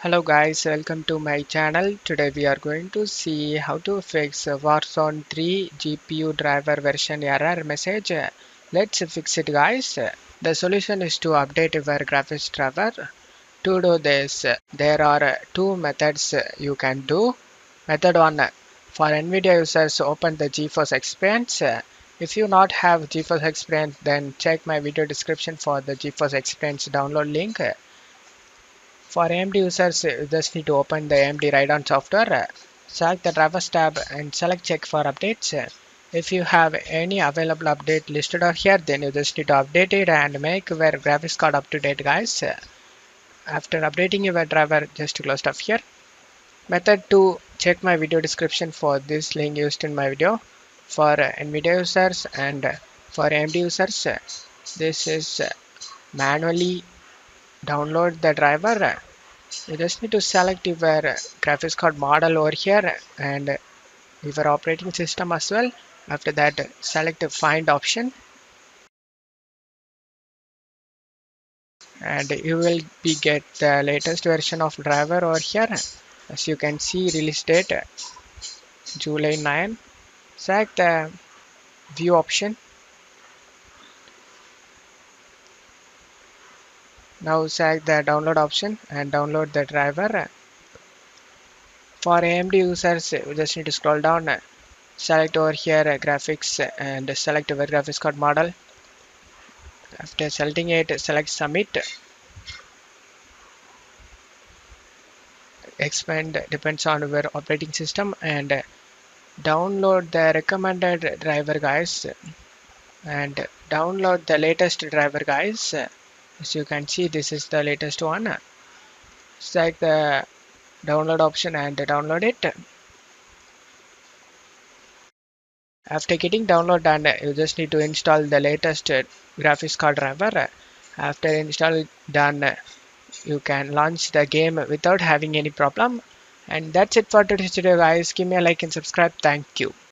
Hello guys, welcome to my channel. Today we are going to see how to fix Warzone 3 GPU driver version error message. Let's fix it guys. The solution is to update your graphics driver. To do this, there are two methods you can do. Method 1, for Nvidia users, open the GeForce Experience. If you not have GeForce Experience, then check my video description for the GeForce Experience download link. For AMD users, you just need to open the AMD Radeon software, select the drivers tab and select check for updates. If you have any available update listed out here, then you just need to update it and make your graphics card up to date guys. After updating your driver, just close it off here. Method 2, check my video description for this link used in my video. For Nvidia users and for AMD users, this is manually download the driver. You just need to select your graphics card model over here and your operating system as well. After that, select the find option and you will be get the latest version of driver over here. As you can see, release date July 9. Select the view option. Now select the download option and download the driver. For AMD users, you just need to scroll down, select over here graphics and select your graphics card model. After selecting it, select submit. Expand depends on your operating system and download the recommended driver guys and download the latest driver guys. As you can see, this is the latest one. Select the download option and download it. After getting download done, you just need to install the latest graphics card driver. After install done, you can launch the game without having any problem. And that's it for today's video guys. Give me a like and subscribe. Thank you.